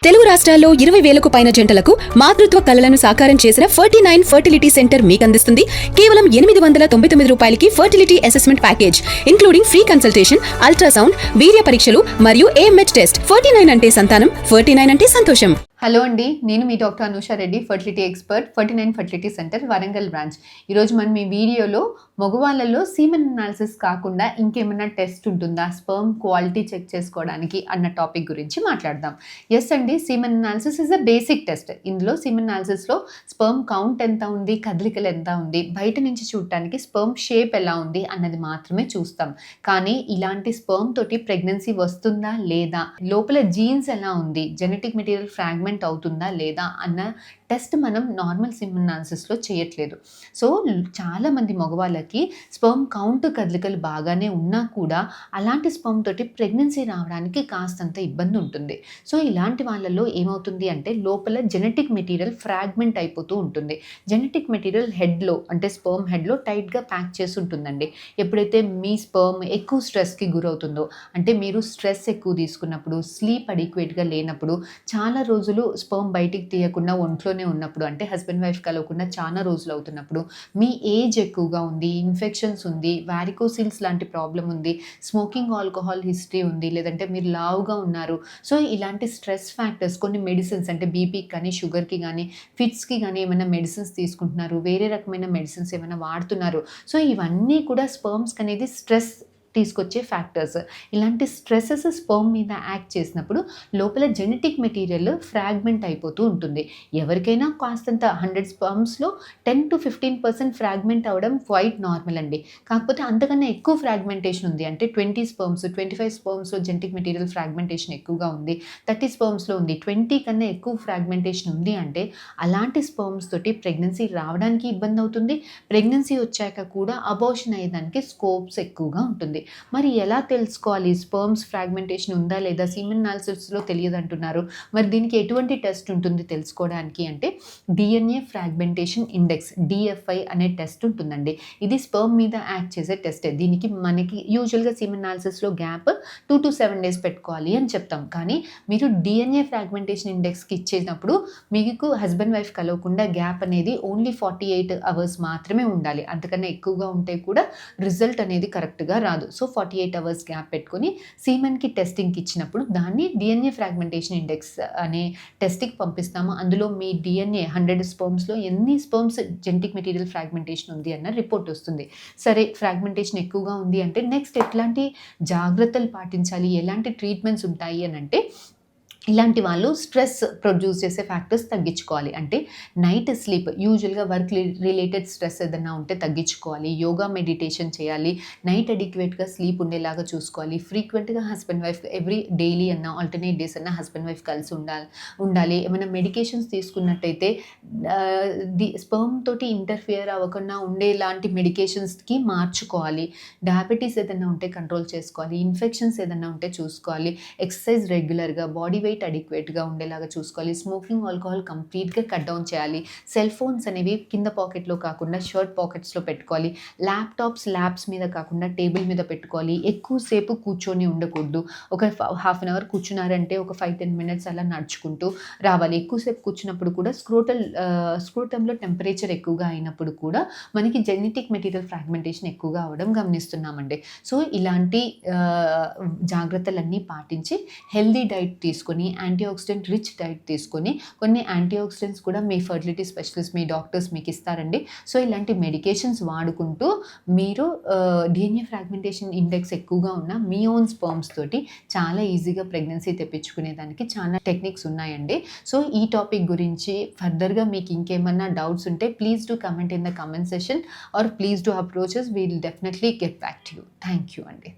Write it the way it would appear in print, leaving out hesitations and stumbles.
తెలుగు రాష్ట్రాల్లో 20,000కు పైన జంటలకు మాతృత్వ కలలను సాకారం చేసిన 49 ఫర్టిలిటీ సెంటర్ మీకు అందిస్తుంది కేవలం 899 రూపాయలకి fertility assessment package, including free consultation, ultrasound, వీర్య పరీక్షలు మరియు AMH టెస్ట్. 49 అంటే సంతానం, 49 అంటే సంతోషం. హలో అండి, నేను మీ doctor Anusha Reddy, fertility expert, 49 fertility center, Warangal branch. ఈరోజు మనం ఈ వీడియోలో మగవాళ్ళలో సీమెన్ అనాలిసిస్ కాకుండా ఇంకేమైనా టెస్ట్ ఉంటుందా, స్పర్మ్ క్వాలిటీ చెక్ చేసుకోవడానికి అన్న టాపిక్ గురించి మాట్లాడదాం. ఎస్ అండి, semen analysis is a basic test. ఇందులో సీమెన్ అనాలిసిస్లో స్పర్మ్ కౌంట్ ఎంత ఉంది, కదలికలు ఎంత ఉంది, బయట నుంచి చూడటానికి స్పర్మ్ షేప్ ఎలా ఉంది అన్నది మాత్రమే చూస్తాం. కానీ ఇలాంటి స్పర్మ్ తోటి ప్రెగ్నెన్సీ వస్తుందా లేదా, లోపల జీన్స్ ఎలా ఉంది, జెనెటిక్ మెటీరియల్ ఫ్రాగ్మెంట్ అవుతుందా లేదా అన్న టెస్ట్ మనం నార్మల్ సీమెన్ అనాలిసిస్లో చేయట్లేదు. సో చాలామంది మగవాళ్ళకి స్పర్మ్ కౌంట్ కదలికలు బాగానే ఉన్నా కూడా అలాంటి స్పర్మ్ తోటి ప్రెగ్నెన్సీ రావడానికి కాస్తంత ఇబ్బంది ఉంటుంది. సో ఇలాంటి వాళ్ళలో ఏమవుతుంది అంటే లోపల జెనెటిక్ మెటీరియల్ ఫ్రాగ్మెంట్ అయిపోతూ ఉంటుంది. జెనెటిక్ మెటీరియల్ హెడ్లో అంటే స్పర్మ్ హెడ్లో టైట్గా ప్యాక్ చేసి ఉంటుందండి. ఎప్పుడైతే మీ స్పర్మ్ ఎక్కువ స్ట్రెస్కి గురవుతుందో, అంటే మీరు స్ట్రెస్ ఎక్కువ తీసుకున్నప్పుడు, స్లీప్ అడిక్వేట్గా లేనప్పుడు, చాలా రోజులు స్పర్మ్ బయటికి తీయకుండా ఒంట్లోనే ఉన్నప్పుడు, అంటే హస్బెండ్ వైఫ్ కలవకుండా చాలా రోజులు అవుతున్నప్పుడు, మీ ఏజ్ ఎక్కువగా ఉంది, ఇన్ఫెక్షన్స్ ఉంది, వారికోసిల్స్ లాంటి ప్రాబ్లం ఉంది, స్మోకింగ్ ఆల్కహాల్ హిస్టరీ ఉంది, లేదంటే మీరు లావుగా ఉన్నారు. సో ఇలాంటి స్ట్రెస్ ఫ్యాక్టర్స్, కొన్ని మెడిసిన్స్ అంటే బీపీకి కానీ, షుగర్కి కానీ, ఫిట్స్కి కానీ ఏమైనా మెడిసిన్స్ తీసుకుంటున్నారు, వేరే రకమైన మెడిసిన్స్ ఏమైనా వాడుతున్నారు. సో ఇవన్నీ కూడా స్పర్మ్స్కి అనేది స్ట్రెస్ తీసుకొచ్చే ఫ్యాక్టర్స్. ఇలాంటి స్ట్రెసెస్ స్పర్మ్ మీద యాక్ట్ చేసినప్పుడు లోపల జెనెటిక్ మెటీరియల్ ఫ్రాగ్మెంట్ అయిపోతూ ఉంటుంది. ఎవరికైనా కాస్తంత 100 స్పర్మ్స్లో 10 to 15% ఫ్రాగ్మెంట్ అవ్వడం క్వైట్ నార్మల్ అండి. కాకపోతే అంతకన్నా ఎక్కువ ఫ్రాగ్మెంటేషన్ ఉంది అంటే 20 స్పర్మ్స్, 25 స్పర్మ్స్లో జెనెటిక్ మెటీరియల్ ఫ్రాగ్మెంటేషన్ ఎక్కువగా ఉంది, 30 స్పర్మ్స్లో ఉంది, 20 కన్నా ఎక్కువ ఫ్రాగ్మెంటేషన్ ఉంది అంటే అలాంటి స్పర్మ్స్ తోటి ప్రెగ్నెన్సీ రావడానికి ఇబ్బంది అవుతుంది. ప్రెగ్నెన్సీ వచ్చాక కూడా అబార్షన్ అయ్యేదానికి స్కోప్స్ ఎక్కువగా ఉంటుంది. మరి ఎలా తెలుసుకోవాలి స్పర్మ్స్ ఫ్రాగ్మెంటేషన్ ఉందా లేదా, సీమెన్ అనాలిసిస్లో తెలియదు అంటున్నారు. మరి దీనికి ఎటువంటి టెస్ట్ ఉంటుంది తెలుసుకోవడానికి అంటే DNA ఫ్రాగ్మెంటేషన్ ఇండెక్స్, DFI అనే టెస్ట్ ఉంటుందండి. ఇది స్పర్మ్ మీద యాక్ట్ చేసే టెస్ట్. దీనికి మనకి యూజువల్గా సీమెన్ అనాలిసిస్లో గ్యాప్ 2 to 7 days పెట్టుకోవాలి అని చెప్తాం. కానీ మీరు DNA ఫ్రాగ్మెంటేషన్ ఇండెక్స్కి ఇచ్చేటప్పుడు మీకు హస్బెండ్ వైఫ్ కలవకుండా గ్యాప్ అనేది ఓన్లీ 48 hours మాత్రమే ఉండాలి. అంతకన్నా ఎక్కువగా ఉంటే కూడా రిజల్ట్ అనేది కరెక్ట్గా రాదు. సో 48 hours గ్యాప్ పెట్టుకొని సీమెన్కి టెస్టింగ్కి ఇచ్చినప్పుడు దాన్ని DNA ఫ్రాగ్మెంటేషన్ ఇండెక్స్ అనే టెస్ట్కి పంపిస్తాము. అందులో మీ DNA 100 స్పర్మ్స్లో ఎన్ని స్పర్మ్స్ జెనెటిక్ మెటీరియల్ ఫ్రాగ్మెంటేషన్ ఉంది అన్న రిపోర్ట్ వస్తుంది. సరే, ఫ్రాగ్మెంటేషన్ ఎక్కువగా ఉంది అంటే నెక్స్ట్ ఎట్లాంటి జాగ్రత్తలు పాటించాలి, ఎలాంటి ట్రీట్మెంట్స్ ఉంటాయి అని అంటే, ఇలాంటి వాళ్ళు స్ట్రెస్ ప్రొడ్యూస్ చేసే ఫ్యాక్టర్స్ తగ్గించుకోవాలి. అంటే నైట్ స్లీప్, యూజువల్గా వర్క్ రిలేటెడ్ స్ట్రెస్ ఏదైనా ఉంటే తగ్గించుకోవాలి. యోగా, మెడిటేషన్ చేయాలి. నైట్ అడిక్వేట్గా స్లీప్ ఉండేలాగా చూసుకోవాలి. ఫ్రీక్వెంట్గా హస్బెండ్ వైఫ్ డైలీ అన్న ఆల్టర్నేట్ డేస్ అన్న హస్బెండ్ వైఫ్ కలిసి ఉండాలి. ఏమైనా మెడికేషన్స్ తీసుకున్నట్టయితే స్పర్మ్ తోటి ఇంటర్ఫియర్ అవ్వకుండా ఉండేలాంటి మెడికేషన్స్కి మార్చుకోవాలి. డయాబెటీస్ ఏదైనా ఉంటే కంట్రోల్ చేసుకోవాలి. ఇన్ఫెక్షన్స్ ఏదైనా ఉంటే చూసుకోవాలి. ఎక్సర్సైజ్ రెగ్యులర్గా, బాడీ వెయిట్ అడిక్వేట్గా ఉండేలాగా చూసుకోవాలి. స్మోకింగ్ ఆల్కహాల్ కంప్లీట్గా కట్ డౌన్ చేయాలి. సెల్ ఫోన్స్ అనేవి కింద పాకెట్లో కాకుండా షర్ట్ పాకెట్స్లో పెట్టుకోవాలి. ల్యాప్స్ మీద కాకుండా టేబుల్ మీద పెట్టుకోవాలి. ఎక్కువసేపు కూర్చొని ఉండకూడదు. ఒక హాఫ్ అన్ అవర్ కూర్చున్నారంటే ఒక 5-10 minutes అలా నడుచుకుంటూ రావాలి. ఎక్కువసేపు కూర్చున్నప్పుడు కూడా స్క్రోటంలో టెంపరేచర్ ఎక్కువగా అయినప్పుడు కూడా మనకి జెనెటిక్ మెటీరియల్ ఫ్రాగ్మెంటేషన్ ఎక్కువగా అవ్వడం గమనిస్తున్నామండి. సో ఇలాంటి జాగ్రత్తలన్నీ పాటించి హెల్దీ డైట్ తీసుకొని, యాంటీఆక్సిడెంట్ రిచ్ డైట్ తీసుకొని, కొన్ని యాంటీఆక్సిడెంట్స్ కూడా మీ ఫర్టిలిటీ స్పెషలిస్ట్, మీ డాక్టర్స్ మీకు ఇస్తారండి. సో ఇలాంటి మెడికేషన్స్ వాడుకుంటూ మీరు DNA ఫ్రాగ్మెంటేషన్ ఇండెక్స్ ఎక్కువగా ఉన్న మీ ఓన్ స్పర్మ్స్ తోటి చాలా ఈజీగా ప్రెగ్నెన్సీ తెప్పించుకునేదానికి చాలా టెక్నిక్స్ ఉన్నాయండి. సో ఈ టాపిక్ గురించి ఫర్దర్గా మీకు ఇంకేమన్నా డౌట్స్ ఉంటే please do comment in the comment session are please do approach us. We will definitely get back to you. Thank you అండి.